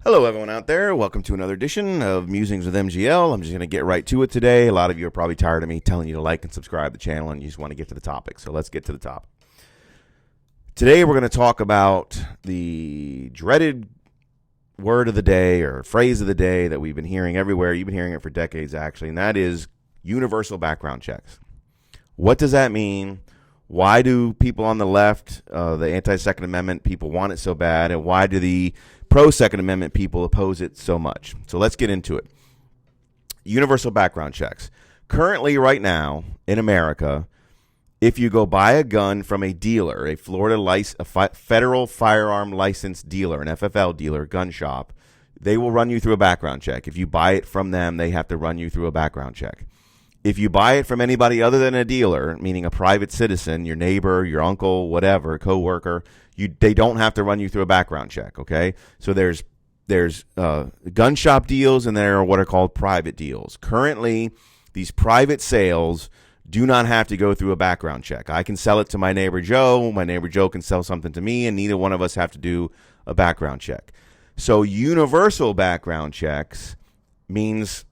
Hello, everyone out there. Welcome to another edition of Musings with MGL. I'm just going to get right to it today. A lot of you are probably tired of me telling you to like and subscribe to the channel, and you just want to get to the topic. So let's get to the topic. Today, we're going to talk about the dreaded word of the day or phrase of the day that we've been hearing everywhere. You've been hearing it for decades, actually, and that is universal background checks. What does that mean? Why do people on the left, the anti-Second Amendment people, want it so bad? And why do the pro-Second Amendment people oppose it so much? So let's get into it. Universal background checks. Currently, right now, in America, if you go buy a gun from a dealer, a federal firearm licensed dealer, an FFL dealer, gun shop, they will run you through a background check. If you buy it from them, they have to run you through a background check. If you buy it from anybody other than a dealer, meaning a private citizen, your neighbor, your uncle, whatever, coworker, they don't have to run you through a background check, okay? So there's gun shop deals, and there are what are called private deals. Currently, these private sales do not have to go through a background check. I can sell it to my neighbor Joe. My neighbor Joe can sell something to me, and neither one of us have to do a background check. So universal background checks means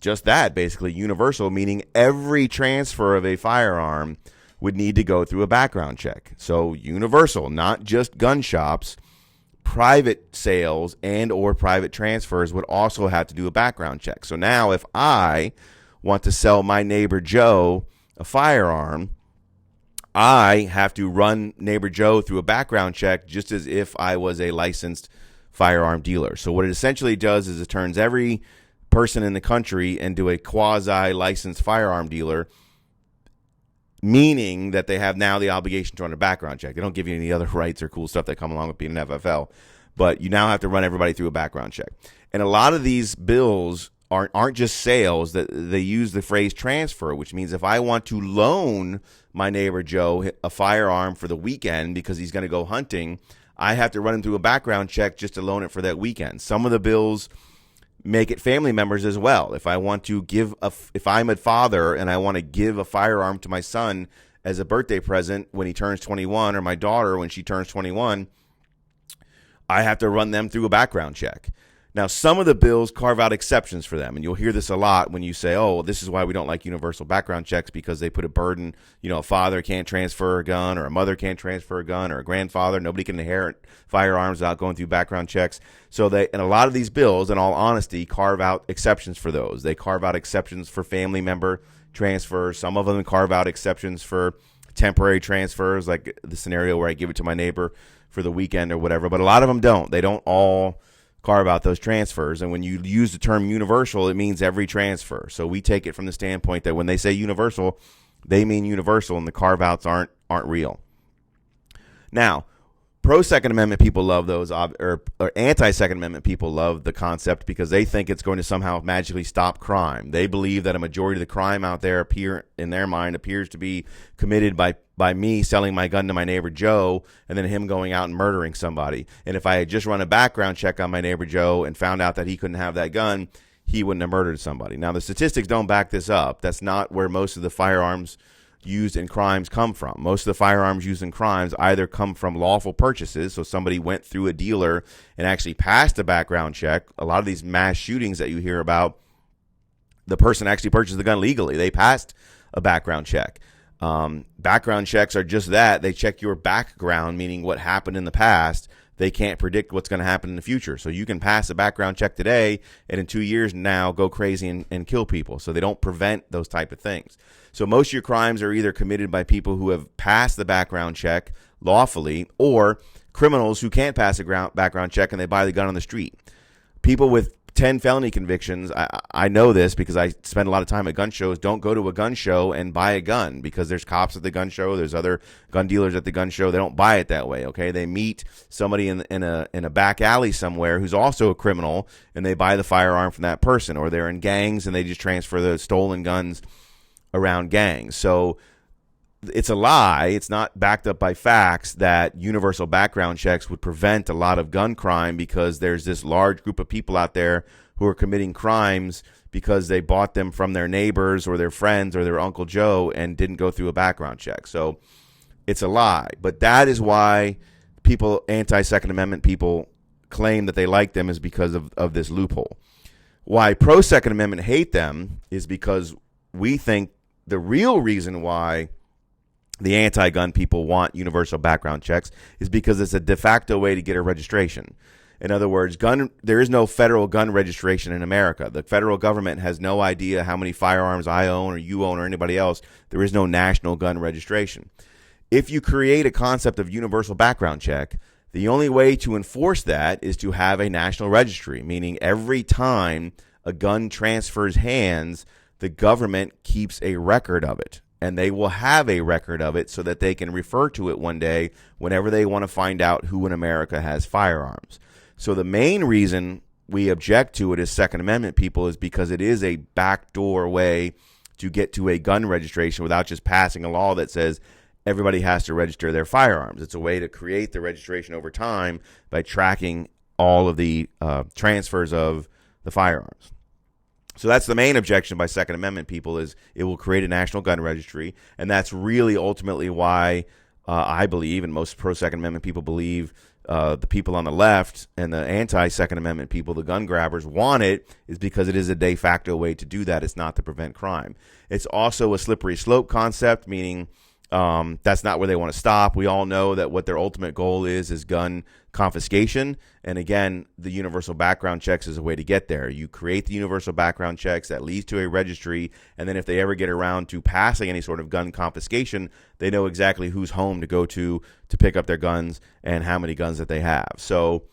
just that, basically. Universal, meaning every transfer of a firearm would need to go through a background check. So universal, not just gun shops, private sales and or private transfers would also have to do a background check. So now if I want to sell my neighbor Joe a firearm, I have to run neighbor Joe through a background check just as if I was a licensed firearm dealer. So what it essentially does is it turns every person in the country into a quasi-licensed firearm dealer, meaning that they have now the obligation to run a background check. They don't give you any other rights or cool stuff that come along with being an FFL, but you now have to run everybody through a background check. And a lot of these bills aren't just sales. That they use the phrase transfer, which means if I want to loan my neighbor Joe a firearm for the weekend because he's going to go hunting, I have to run him through a background check just to loan it for that weekend. Some of the bills make it family members as well. If I want to if I'm a father and I want to give a firearm to my son as a birthday present when he turns 21, or my daughter when she turns 21, I have to run them through a background check. Now, some of the bills carve out exceptions for them, and you'll hear this a lot when you say, oh, this is why we don't like universal background checks, because they put a burden. A father can't transfer a gun, or a mother can't transfer a gun, or a grandfather. Nobody can inherit firearms without going through background checks. So and a lot of these bills, in all honesty, carve out exceptions for those. They carve out exceptions for family member transfers. Some of them carve out exceptions for temporary transfers, like the scenario where I give it to my neighbor for the weekend or whatever. But a lot of them don't. They don't all carve out those transfers. And when you use the term universal, it means every transfer. So we take it from the standpoint that when they say universal, they mean universal, and the carve outs aren't real. Now, pro-Second Amendment people love those, or anti-Second Amendment people love the concept because they think it's going to somehow magically stop crime. They believe that a majority of the crime out there in their mind appears to be committed by me selling my gun to my neighbor Joe and then him going out and murdering somebody. And if I had just run a background check on my neighbor Joe and found out that he couldn't have that gun, he wouldn't have murdered somebody. Now, the statistics don't back this up. That's not where most of the firearms used in crimes come from. Most of the firearms used in crimes either come from lawful purchases, so somebody went through a dealer and actually passed a background check. A lot of these mass shootings that you hear about, the person actually purchased the gun legally. They passed a background check. Background checks are just that. They check your background, meaning what happened in the past. They can't predict what's going to happen in the future. So you can pass a background check today and in 2 years now go crazy and kill people. So they don't prevent those type of things. So most of your crimes are either committed by people who have passed the background check lawfully, or criminals who can't pass a background check and they buy the gun on the street. People with 10 felony convictions, I know this because I spend a lot of time at gun shows, don't go to a gun show and buy a gun because there's cops at the gun show, there's other gun dealers at the gun show. They don't buy it that way, okay? They meet somebody in a back alley somewhere who's also a criminal, and they buy the firearm from that person, or they're in gangs and they just transfer the stolen guns around gangs. So it's a lie. It's not backed up by facts that universal background checks would prevent a lot of gun crime, because there's this large group of people out there who are committing crimes because they bought them from their neighbors or their friends or their Uncle Joe and didn't go through a background check. So it's a lie. But that is why people, anti-Second Amendment people, claim that they like them is because of this loophole. Why pro-Second Amendment hate them is because we think the real reason why the anti-gun people want universal background checks is because it's a de facto way to get a registration. In other words, there is no federal gun registration in America. The federal government has no idea how many firearms I own or you own or anybody else. There is no national gun registration. If you create a concept of universal background check, the only way to enforce that is to have a national registry, meaning every time a gun transfers hands, the government keeps a record of it. And they will have a record of it so that they can refer to it one day whenever they want to find out who in America has firearms. So the main reason we object to it as Second Amendment people is because it is a backdoor way to get to a gun registration without just passing a law that says everybody has to register their firearms. It's a way to create the registration over time by tracking all of the transfers of the firearms. So that's the main objection by Second Amendment people, is it will create a national gun registry. And that's really ultimately why I believe, and most pro-Second Amendment people believe, the people on the left and the anti-Second Amendment people, the gun grabbers, want it, is because it is a de facto way to do that. It's not to prevent crime. It's also a slippery slope concept, meaning that's not where they want to stop. We all know that what their ultimate goal is gun confiscation. And again, the universal background checks is a way to get there. You create the universal background checks that leads to a registry. And then if they ever get around to passing any sort of gun confiscation, they know exactly whose home to go to pick up their guns and how many guns that they have. So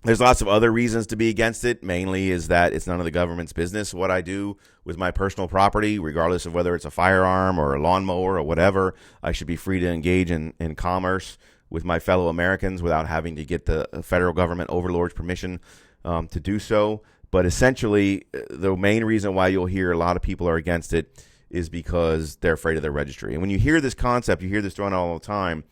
there's lots of other reasons to be against it. Mainly is that it's none of the government's business what I do with my personal property, regardless of whether it's a firearm or a lawnmower or whatever. I should be free to engage in commerce with my fellow Americans without having to get the federal government overlord's permission to do so. But essentially, the main reason why you'll hear a lot of people are against it is because they're afraid of their registry. And when you hear this concept, you hear this thrown out all the time,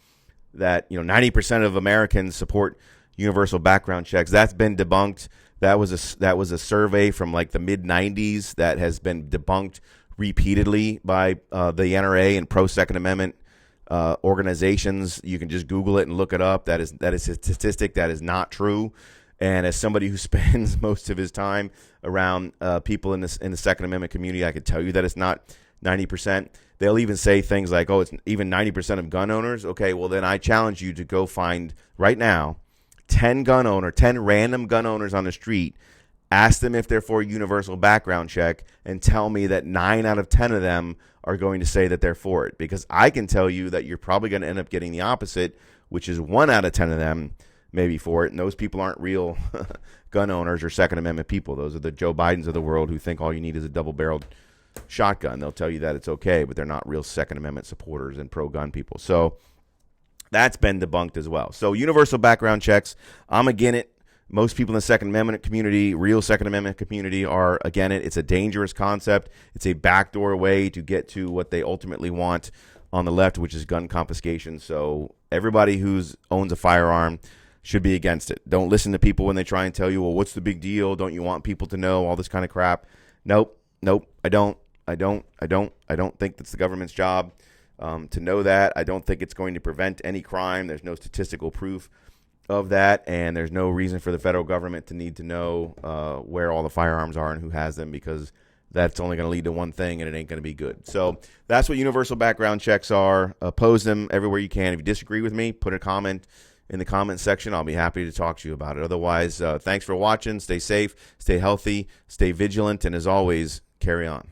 that 90% of Americans support universal background checks. That's been debunked. That was a survey from like the mid 90s that has been debunked repeatedly by the NRA and pro Second Amendment organizations. You can just Google it and look it up. That is a statistic that is not true. And as somebody who spends most of his time around people in the Second Amendment community, I could tell you that it's not 90%. They'll even say things like, "Oh, it's even 90% of gun owners." Okay, well then I challenge you to go find right now 10 random gun owners on the street, ask them if they're for a universal background check, and tell me that 9 out of 10 of them are going to say that they're for it. Because I can tell you that you're probably going to end up getting the opposite, which is 1 out of 10 of them may be for it. And those people aren't real gun owners or Second Amendment people. Those are the Joe Bidens of the world who think all you need is a double-barreled shotgun. They'll tell you that it's okay, but they're not real Second Amendment supporters and pro-gun people. So that's been debunked as well. So universal background checks, I'm against it. Most people in the Second Amendment community, real Second Amendment community, are against it. It's a dangerous concept. It's a backdoor way to get to what they ultimately want on the left, which is gun confiscation. So everybody who owns a firearm should be against it. Don't listen to people when they try and tell you, well, what's the big deal? Don't you want people to know all this kind of crap? Nope, I don't think that's the government's job to know that. I don't think it's going to prevent any crime. There's no statistical proof of that, and there's no reason for the federal government to need to know where all the firearms are and who has them, because that's only going to lead to one thing, and it ain't going to be good. So that's what universal background checks are. Oppose them everywhere you can. If you disagree with me, put a comment in the comment section. I'll be happy to talk to you about it. Otherwise, thanks for watching. Stay safe, stay healthy, stay vigilant, and as always, carry on.